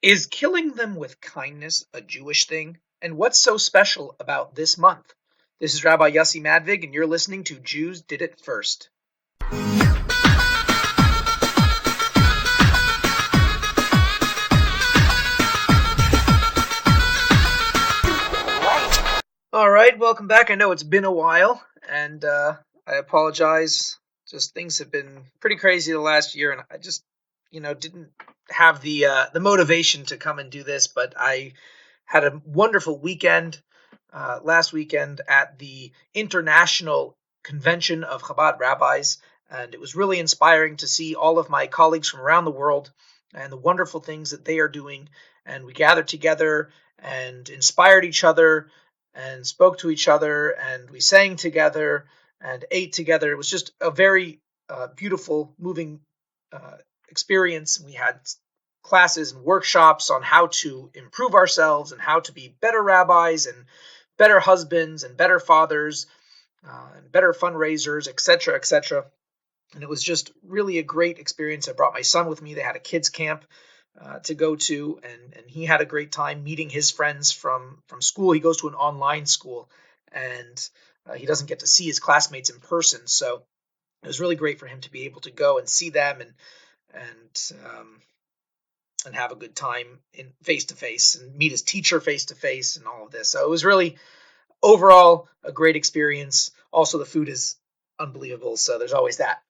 Is killing them with kindness a Jewish thing? And what's so special about this month? This is Rabbi Yossi Madvig, and you're listening to Jews Did It First. All right, welcome back. I know it's been a while, and I apologize. Just things have been pretty crazy the last year, and I just, didn't have the motivation to come and do this. But I had a wonderful weekend last weekend at the International Convention of Chabad Rabbis, and it was really inspiring to see all of my colleagues from around the world and the wonderful things that they are doing. And we gathered together and inspired each other and spoke to each other, and we sang together and ate together. It was just a very beautiful, moving experience. We had classes and workshops on how to improve ourselves and how to be better rabbis and better husbands and better fathers and better fundraisers, etc., etc. And it was just really a great experience. I brought my son with me. They had a kids camp to go to, and he had a great time meeting his friends from school. He goes to an online school, and he doesn't get to see his classmates in person. So it was really great for him to be able to go and see them and have a good time in face to face and meet his teacher face to face and all of this. So it was really overall a great experience. Also, the food is unbelievable, so there's always that.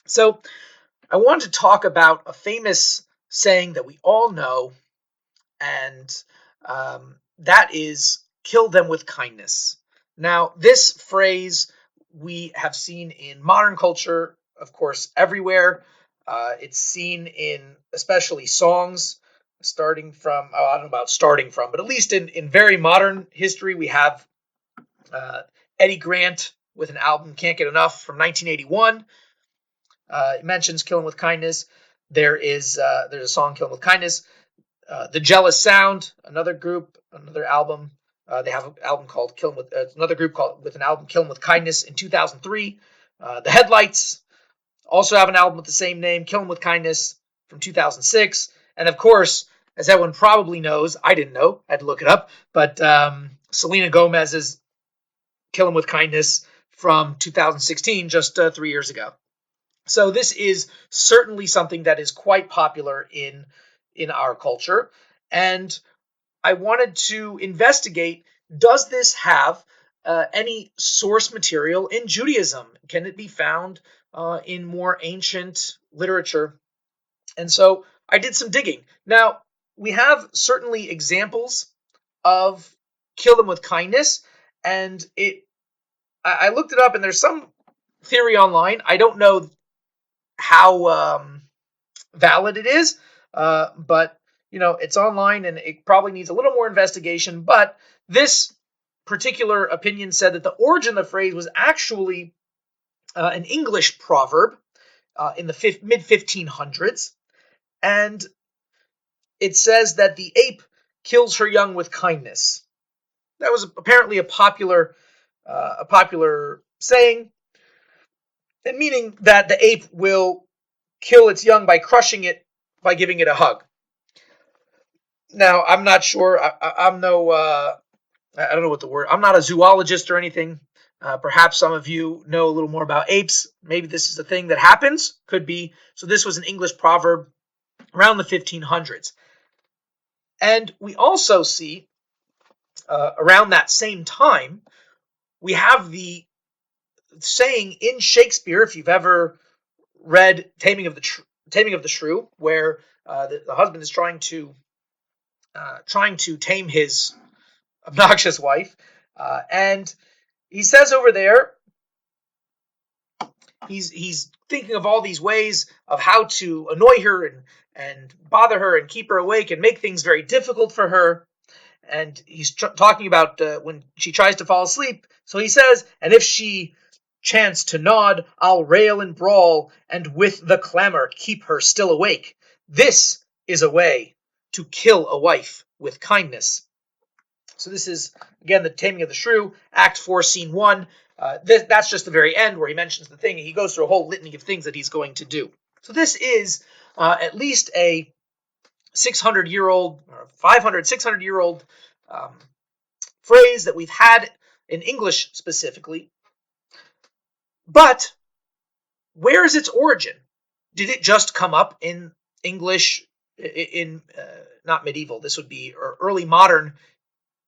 So I wanted to talk about a famous saying that we all know, and that is kill them with kindness. Now, this phrase we have seen in modern culture, of course, everywhere. It's seen in especially songs, starting from, I don't know about starting from, but at least in very modern history, we have Eddie Grant with an album, Can't Get Enough, from 1981. It mentions killing with kindness. There's a song, Killing with Kindness. The Jealous Sound, another group, another album. They have an album called Killing with another group called with an album Killing with Kindness in 2003. The Headlights also have an album with the same name, Killing with Kindness, from 2006. And of course, as everyone probably knows, I didn't know, I had to look it up, but Selena Gomez's Killing with Kindness from 2016, just 3 years ago. So this is certainly something that is quite popular in our culture, and I wanted to investigate, does this have any source material in Judaism? Can it be found in more ancient literature? And so I did some digging. Now, we have certainly examples of kill them with kindness, and I looked it up, and there's some theory online. I don't know how valid it is, but it's online and it probably needs a little more investigation. But this particular opinion said that the origin of the phrase was actually an English proverb in the mid 1500s, and it says that the ape kills her young with kindness. That was apparently a popular saying, and meaning that the ape will kill its young by crushing it, by giving it a hug. Now, I'm not sure. I'm no. I don't know what the word. I'm not a zoologist or anything. Perhaps some of you know a little more about apes. Maybe this is a thing that happens. Could be. So this was an English proverb around the 1500s, and we also see around that same time we have the saying in Shakespeare. If you've ever read Taming of the Shrew, where the husband is trying to tame his obnoxious wife, and he says over there, he's thinking of all these ways of how to annoy her and bother her and keep her awake and make things very difficult for her. And he's talking about when she tries to fall asleep. So he says, and if she chance to nod, I'll rail and brawl, and with the clamor keep her still awake. This is a way to kill a wife with kindness. So this is, again, the Taming of the Shrew, Act 4, Scene 1. That's just the very end where he mentions the thing, and he goes through a whole litany of things that he's going to do. So this is at least a 600-year-old, or 500, 600-year-old phrase that we've had in English specifically. But where is its origin? Did it just come up in English in not medieval, this would be early modern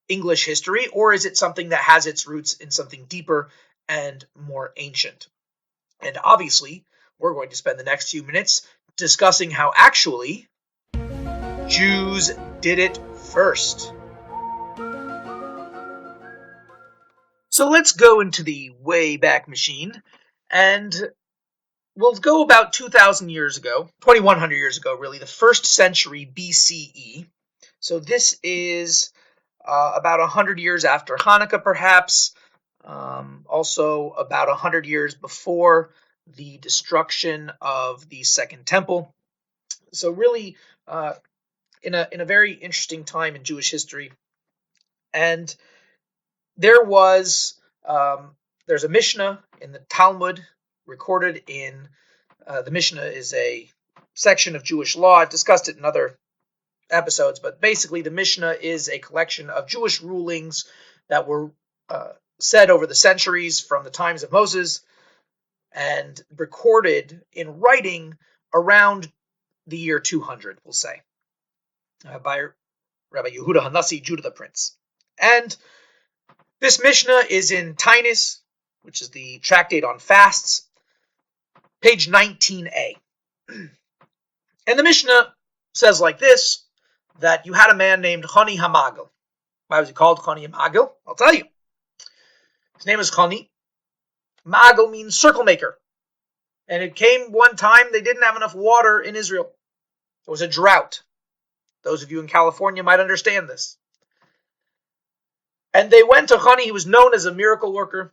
English history, or is it something that has its roots in something deeper and more ancient? And obviously, we're going to spend the next few minutes discussing how actually Jews did it first. So let's go into the Wayback Machine, and we'll go about 2,000 years ago, 2,100 years ago, really, the 1st century BCE. So this is about 100 years after Hanukkah, perhaps, also about 100 years before the destruction of the Second Temple. So really, in a very interesting time in Jewish history. And there's a Mishnah in the Talmud recorded in, the Mishnah is a section of Jewish law. I've discussed it in other episodes, but basically the Mishnah is a collection of Jewish rulings that were said over the centuries from the times of Moses and recorded in writing around the year 200, we'll say, by Rabbi Yehuda Hanassi, Judah the Prince. And this Mishnah is in Taanis, which is the tractate on fasts, page 19a. And the Mishnah says like this, that you had a man named Choni HaMagil. Why was he called Choni HaMagil? I'll tell you. His name is Choni. Magil means circle maker. And it came one time they didn't have enough water in Israel. There was a drought. Those of you in California might understand this. And they went to Choni. He was known as a miracle worker.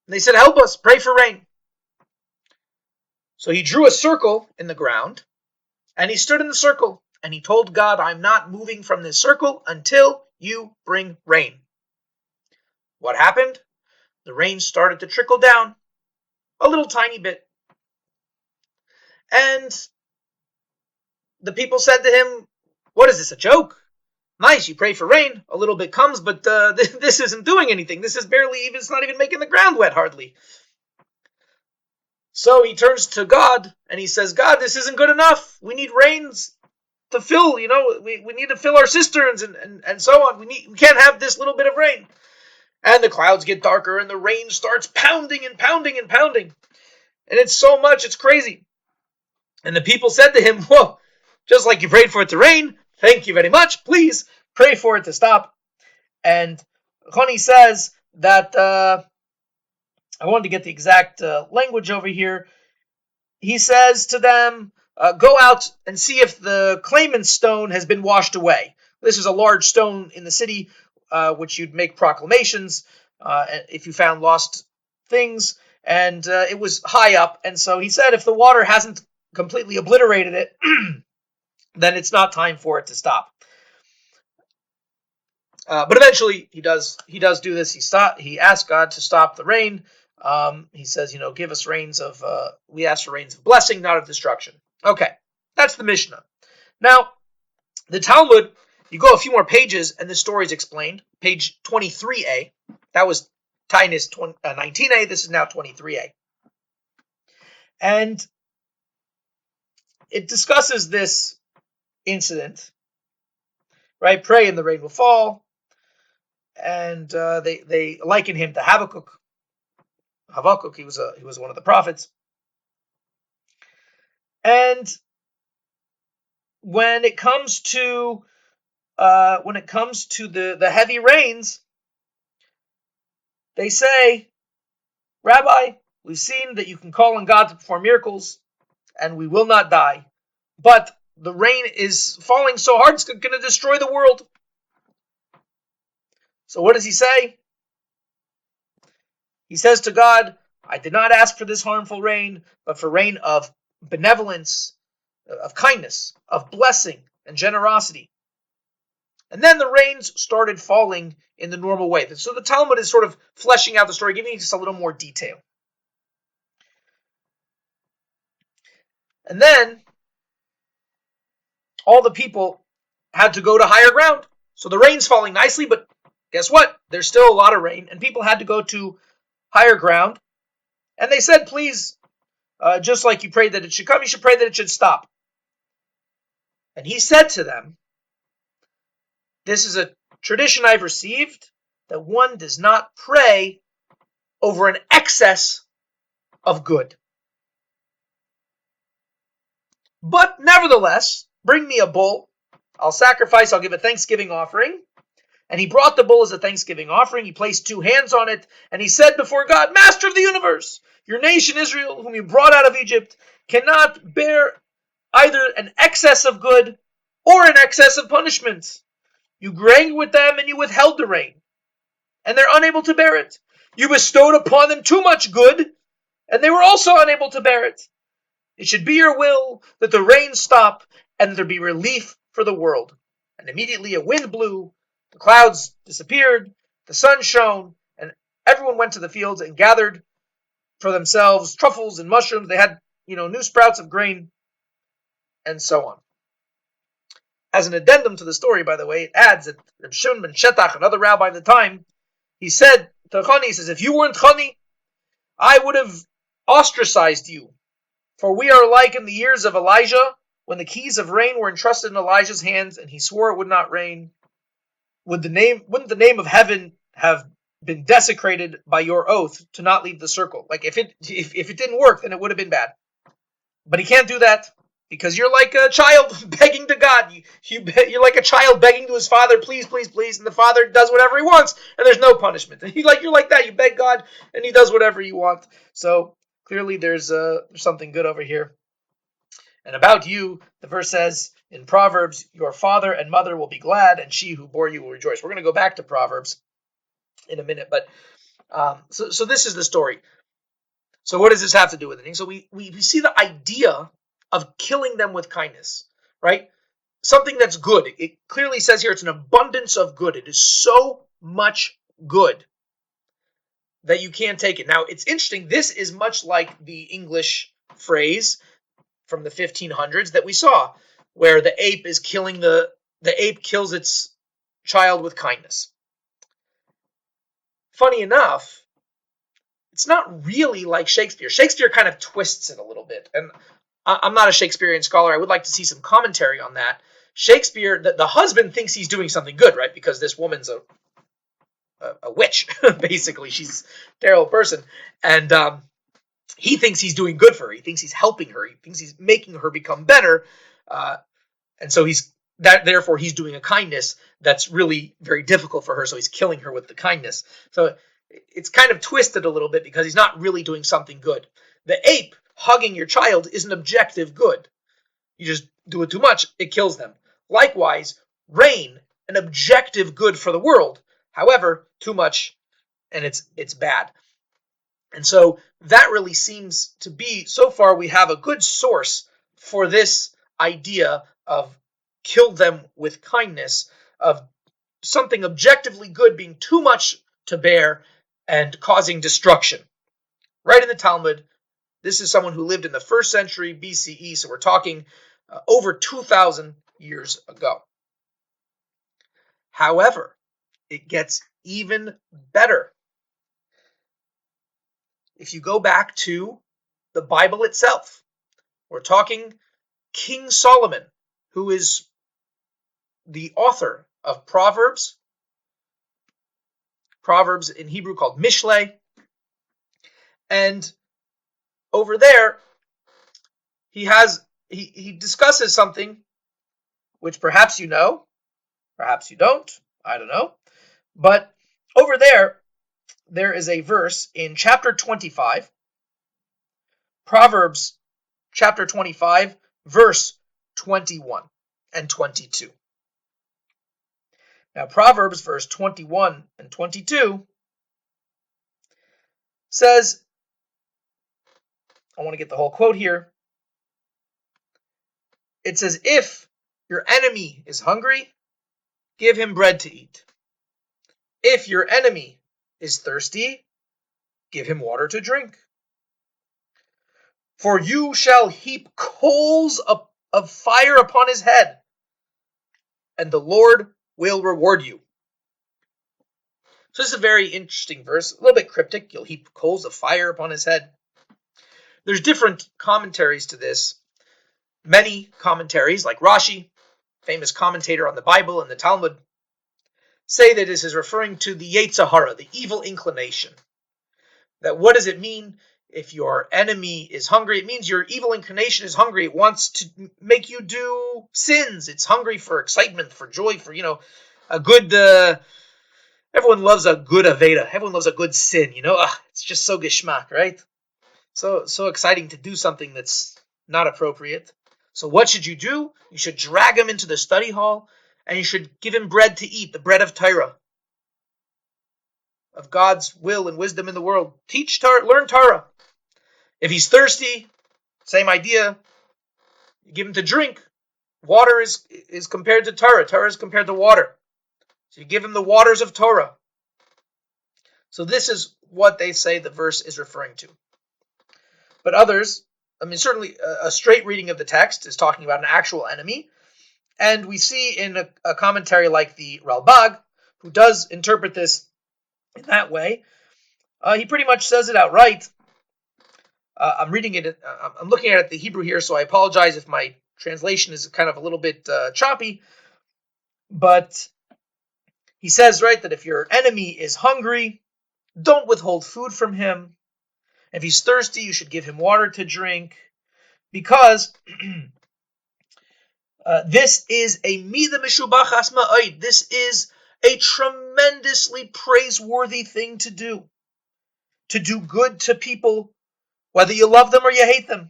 And they said, help us, pray for rain. So he drew a circle in the ground, and he stood in the circle, and he told God, I'm not moving from this circle until you bring rain. What happened? The rain started to trickle down a little tiny bit. And the people said to him, what is this, a joke? Nice, you pray for rain, a little bit comes, but this isn't doing anything. This is it's not even making the ground wet, hardly. So he turns to God, and he says, God, this isn't good enough. We need rains to fill, we need to fill our cisterns and so on. We can't have this little bit of rain. And the clouds get darker, and the rain starts pounding and pounding and pounding. And it's so much, it's crazy. And the people said to him, whoa, just like you prayed for it to rain, thank you very much. Please pray for it to stop. And Choni says that, I wanted to get the exact language over here. He says to them, go out and see if the claimant's stone has been washed away. This is a large stone in the city, which you'd make proclamations if you found lost things. And it was high up. And so he said, if the water hasn't completely obliterated it, then it's not time for it to stop. But eventually he does do this. He asks God to stop the rain. He says, give us rains of, we ask for rains of blessing, not of destruction. Okay, that's the Mishnah. Now, the Talmud, you go a few more pages and the story is explained. Page 23a. That was Taanis 19a. This is now 23a. And it discusses this incident, right? Pray and the rain will fall. And they liken him to Habakkuk. Habakkuk, he was one of the prophets. And when it comes to the heavy rains, they say, Rabbi, we've seen that you can call on God to perform miracles, and we will not die. But the rain is falling so hard, it's going to destroy the world. So what does he say? He says to God, I did not ask for this harmful rain, but for rain of benevolence, of kindness, of blessing and generosity. And then the rains started falling in the normal way. So the Talmud is sort of fleshing out the story, giving you just a little more detail. And then all the people had to go to higher ground. So the rain's falling nicely, but guess what? There's still a lot of rain, and people had to go to higher ground. And they said, please, just like you prayed that it should come, you should pray that it should stop. And he said to them, this is a tradition I've received, that one does not pray over an excess of good. But nevertheless, bring me a bull. I'll sacrifice, I'll give a thanksgiving offering. And he brought the bull as a thanksgiving offering. He placed 2 hands on it, and he said before God, Master of the universe, your nation Israel, whom you brought out of Egypt, cannot bear either an excess of good or an excess of punishment. You rang with them, and you withheld the rain, and they're unable to bear it. You bestowed upon them too much good, and they were also unable to bear it. It should be your will that the rain stop, and that there be relief for the world. And immediately a wind blew, the clouds disappeared, the sun shone, and everyone went to the fields and gathered for themselves truffles and mushrooms. They had, new sprouts of grain, and so on. As an addendum to the story, by the way, it adds that Reb Shimon ben Shetach, another rabbi at the time, he said to Chani, he says, if you weren't Chani, I would have ostracized you. For we are like in the years of Elijah, when the keys of rain were entrusted in Elijah's hands, and he swore it would not rain. Wouldn't the name of heaven have been desecrated by your oath to not leave the circle? Like if it didn't work, then it would have been bad. But he can't do that because you're like a child begging to God. You're like a child begging to his father, please, please, please, and the father does whatever he wants, and there's no punishment. And you're like that. You beg God, and he does whatever you want. So clearly, there's something good over here. And about you, the verse says in Proverbs, your father and mother will be glad, and she who bore you will rejoice. We're going to go back to Proverbs in a minute, but so this is the story. So what does this have to do with anything? So we see the idea of killing them with kindness, right? Something that's good. It clearly says here it's an abundance of good. It is so much good that you can't take it. Now, it's interesting. This is much like the English phrase from the 1500s that we saw, where the ape is killing the ape kills its child with kindness. Funny enough, it's not really like Shakespeare. Shakespeare kind of twists it a little bit, and I'm not a Shakespearean scholar. I would like to see some commentary on that. Shakespeare, the husband thinks he's doing something good, right? Because this woman's a witch, basically. She's a terrible person, and he thinks he's doing good for her. He thinks he's helping her. He thinks he's making her become better, and so therefore he's doing a kindness that's really very difficult for her. So he's killing her with the kindness. So it's kind of twisted a little bit because he's not really doing something good. The ape hugging your child is an objective good. You just do it too much, it kills them. Likewise, rain, an objective good for the world. However, too much, and it's bad. And so that really seems to be, so far we have a good source for this idea of kill them with kindness, of something objectively good being too much to bear and causing destruction. Right in the Talmud, this is someone who lived in the 1st century BCE, so we're talking over 2,000 years ago. However, it gets even better. If you go back to the Bible itself, we're talking King Solomon, who is the author of Proverbs in Hebrew called Mishlei, and over there he discusses something which perhaps you know, perhaps you don't, I don't know, but over there is a verse in chapter 25, Proverbs chapter 25, verse 21 and 22. Now, Proverbs verse 21 and 22 says, I want to get the whole quote here. It says, if your enemy is hungry, give him bread to eat. If your enemy is thirsty, give him water to drink. For you shall heap coals of fire upon his head. and the Lord will reward you. So this is a very interesting verse, a little bit cryptic. You'll heap coals of fire upon his head. There's different commentaries to this. Many commentaries, like Rashi, famous commentator on the Bible and the Talmud, say that this is referring to the Yetzer Hara, the evil inclination. That what does it mean if your enemy is hungry? It means your evil inclination is hungry. It wants to make you do sins. It's hungry for excitement, for joy, for, a good, everyone loves a good Aveda. Everyone loves a good sin, it's just so geschmack, right? So exciting to do something that's not appropriate. So what should you do? You should drag him into the study hall, and you should give him bread to eat, the bread of Torah, of God's will and wisdom in the world. Teach Torah, learn Torah. If he's thirsty, same idea. You give him to drink. Water is compared to Torah. Torah is compared to water. So you give him the waters of Torah. So this is what they say the verse is referring to. But others, certainly a straight reading of the text is talking about an actual enemy. And we see in a commentary like the Ralbag, who does interpret this in that way, he pretty much says it outright. I'm reading it, I'm looking at the Hebrew here, so I apologize if my translation is kind of a little bit choppy. But he says, right, that if your enemy is hungry, don't withhold food from him. If he's thirsty, you should give him water to drink, because this is a mida mishubachas ma'od. This is a tremendously praiseworthy thing to do good to people, whether you love them or you hate them.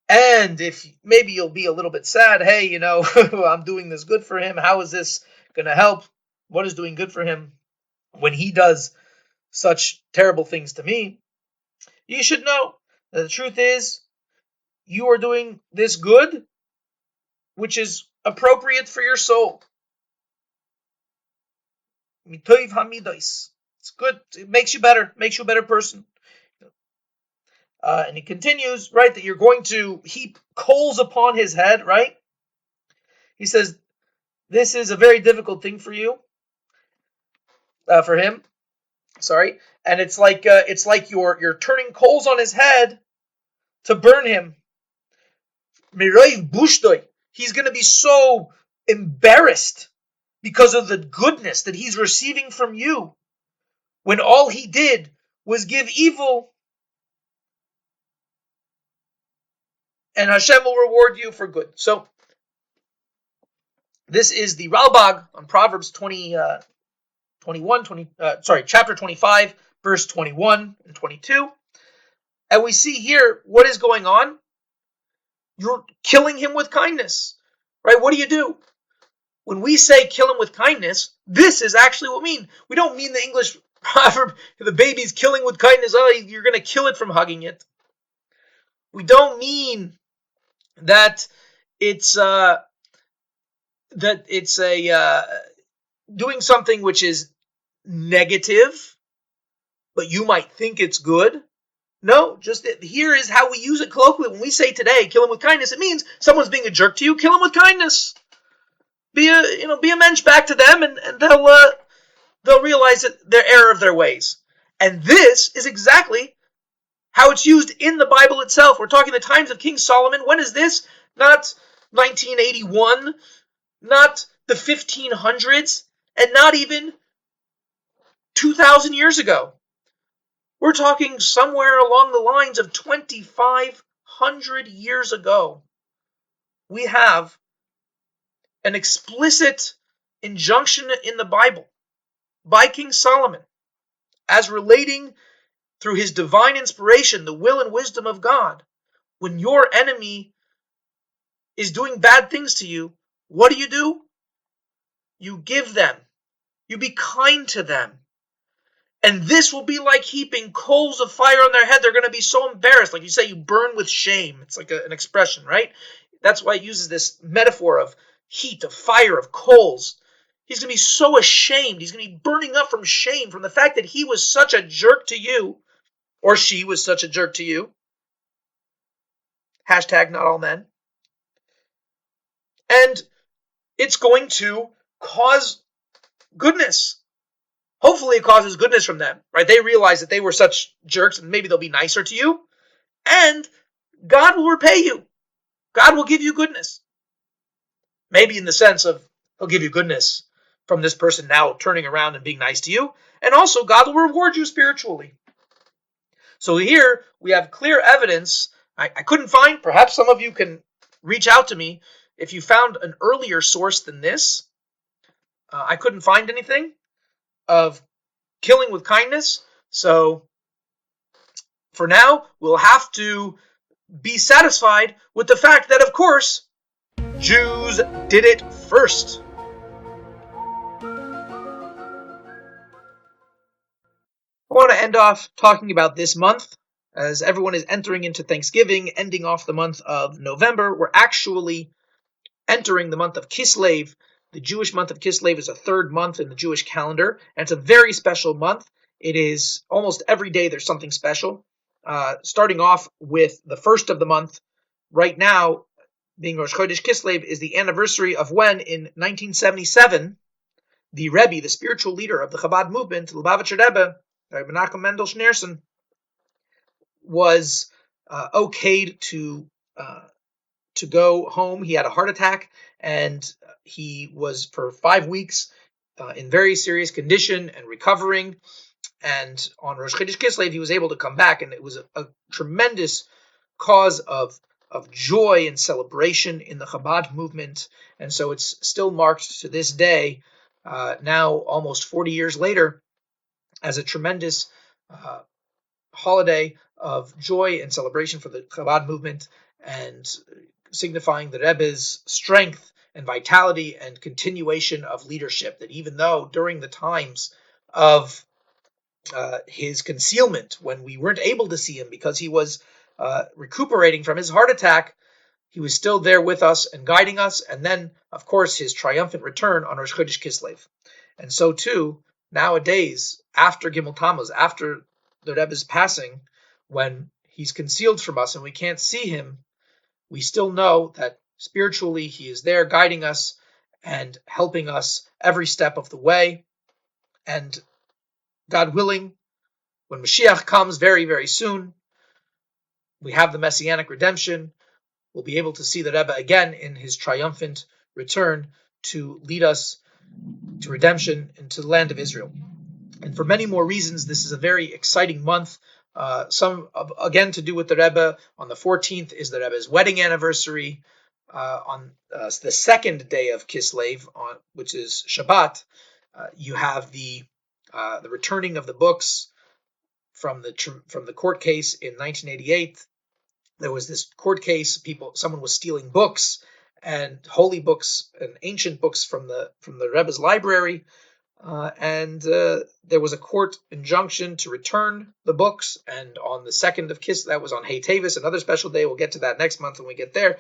And if maybe you'll be a little bit sad, hey, I'm doing this good for him. How is this going to help? What is doing good for him when he does such terrible things to me? You should know that the truth is you are doing this good, which is appropriate for your soul. Mitoiv hamidos. It's good. It makes you better. Makes you a better person. And he continues, right, that you're going to heap coals upon his head, right? He says, this is a very difficult thing for you, for him. Sorry. And it's like you're turning coals on his head to burn him. Miroiv bushtoi. He's going to be so embarrassed because of the goodness that he's receiving from you, when all he did was give evil, and Hashem will reward you for good. So this is the Ralbag on Proverbs chapter 25, verse 21 and 22. And we see here what is going on. You're killing him with kindness, right? What do? When we say kill him with kindness, this is actually what we mean. We don't mean the English proverb, the baby's killing with kindness, you're going to kill it from hugging it. We don't mean that it's doing something which is negative, but you might think it's good. No, just here is how we use it colloquially. When we say today, kill him with kindness, it means someone's being a jerk to you, kill him with kindness. Be a mensch back to them, and they'll realize that their error of their ways. And this is exactly how it's used in the Bible itself. We're talking the times of King Solomon. When is this? Not 1981, not the 1500s, and not even 2,000 years ago. We're talking somewhere along the lines of 2,500 years ago. We have an explicit injunction in the Bible by King Solomon as relating through his divine inspiration, the will and wisdom of God. When your enemy is doing bad things to you, what do? You give them. You be kind to them. And this will be like heaping coals of fire on their head. They're going to be so embarrassed. Like you say, you burn with shame. It's like an expression, right? That's why it uses this metaphor of heat, of fire, of coals. He's going to be so ashamed. He's going to be burning up from shame from the fact that he was such a jerk to you, or she was such a jerk to you. Hashtag not all men. And it's going to cause goodness. Hopefully it causes goodness from them, right? They realize that they were such jerks and maybe they'll be nicer to you, and God will repay you. God will give you goodness. Maybe in the sense of he'll give you goodness from this person now turning around and being nice to you, and also God will reward you spiritually. So here we have clear evidence. I couldn't find, perhaps some of you can reach out to me if you found an earlier source than this. I couldn't find anything of killing with kindness. So for now, we'll have to be satisfied with the fact that, of course, Jews did it first. I want to end off talking about this month. As everyone is entering into Thanksgiving, ending off the month of November, we're actually entering the month of Kislev. The Jewish month of Kislev is a third month in the Jewish calendar, and it's a very special month. It is almost every day there's something special. Starting off with the first of the month, right now, being Rosh Chodesh Kislev, is the anniversary of when, in 1977, the Rebbe, the spiritual leader of the Chabad movement, Lubavitcher Rebbe, Rabbi Menachem Mendel Schneerson, was okayed to go home. He had a heart attack, and he was for 5 weeks in very serious condition and recovering. And on Rosh Chodesh Kislev, he was able to come back, and it was a tremendous cause of joy and celebration in the Chabad movement. And so it's still marked to this day, now almost 40 years later, as a tremendous holiday of joy and celebration for the Chabad movement, and signifying the Rebbe's strength and vitality and continuation of leadership. That even though during the times of his concealment, when we weren't able to see him because he was recuperating from his heart attack, he was still there with us and guiding us. And then, of course, his triumphant return on Rosh Chodesh Kislev. And so too, nowadays, after Gimel Tammuz, after the Rebbe's passing, when he's concealed from us and we can't see him, we still know that spiritually he is there guiding us and helping us every step of the way. And God willing, when Mashiach comes very, very soon, we have the Messianic redemption. We'll be able to see the Rebbe again in his triumphant return to lead us to redemption into the land of Israel. And for many more reasons, this is a very exciting month. Some, again, to do with the Rebbe. On the 14th is the Rebbe's wedding anniversary. On the second day of Kislev, which is Shabbat, you have the returning of the books from the court case in 1988. There was this court case. Someone was stealing books and holy books and ancient books from the Rebbe's library. And there was a court injunction to return the books. And on the second of Kislev, that was on Hay Tavis, another special day. We'll get to that next month when we get there.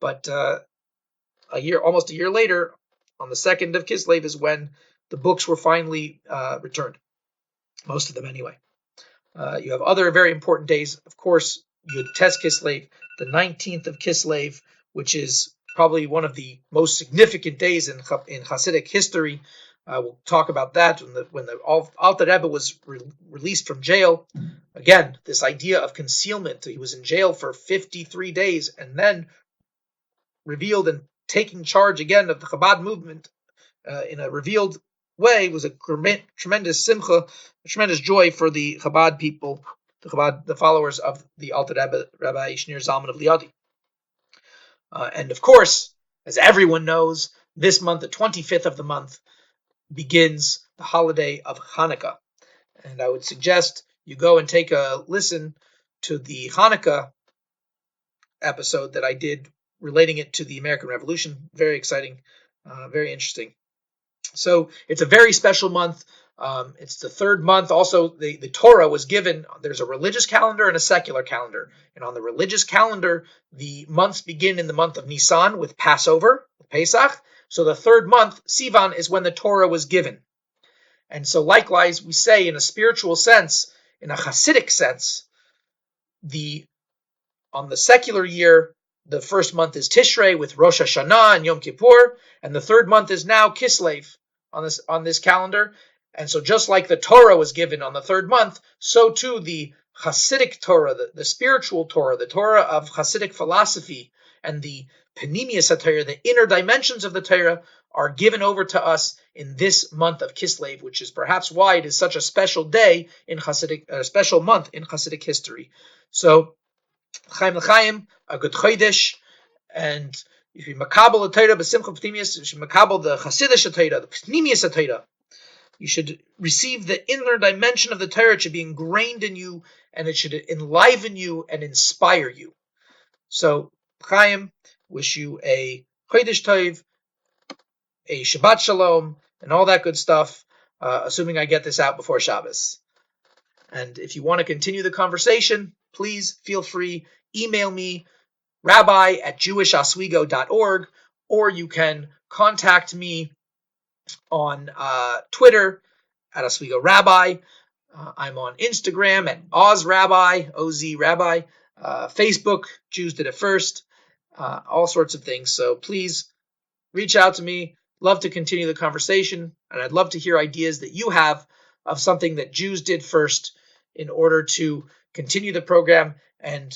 But almost a year later, on the second of Kislev, is when the books were finally returned. Most of them, anyway. You have other very important days, of course. Yud Tes Kislev, the 19th of Kislev, which is probably one of the most significant days in Hasidic history. We'll talk about that when the Alter Rebbe was released from jail. Again, this idea of concealment. He was in jail for 53 days and then revealed and taking charge again of the Chabad movement in a revealed way was a tremendous simcha, a tremendous joy for the Chabad people, the followers of the Alter Rebbe, Rabbi Shneur Zalman of Liadi. And of course, as everyone knows, this month, the 25th of the month, begins the holiday of Hanukkah. And I would suggest you go and take a listen to the Hanukkah episode that I did relating it to the American Revolution. Very exciting, very interesting. So it's a very special month. It's the third month. Also, the Torah was given. There's a religious calendar and a secular calendar. And on the religious calendar, the months begin in the month of Nisan with Passover, with Pesach. So the third month, Sivan, is when the Torah was given. And so likewise, we say in a spiritual sense, in a Hasidic sense, on the secular year, the first month is Tishrei with Rosh Hashanah and Yom Kippur, and the third month is now Kislev on this calendar. And so just like the Torah was given on the third month, so too the Hasidic Torah, the spiritual Torah, the Torah of Hasidic philosophy, and the Panemius HaTorah, the inner dimensions of the Torah, are given over to us in this month of Kislev, which is perhaps why it is such a special day in Hasidic, a special month in Hasidic history. So, Chaim L'Chaim, a good Chodesh, and if you makabel the Torah b'simcha p'nimius, you should makabel the Hasidic Torah, the Panemius HaTorah. You should receive the inner dimension of the Torah. It should be ingrained in you, and it should enliven you and inspire you. So, Chaim, wish you a Chodesh Tov, a Shabbat Shalom, and all that good stuff, assuming I get this out before Shabbos. And if you want to continue the conversation, please feel free, email me, rabbi@jewishoswego.org, or you can contact me on Twitter at Oswego Rabbi. I'm on Instagram at Oz Rabbi, OZ Rabbi. Facebook, Jews Did It First. All sorts of things. So please reach out to me. Love to continue the conversation, and I'd love to hear ideas that you have of something that Jews did first in order to continue the program and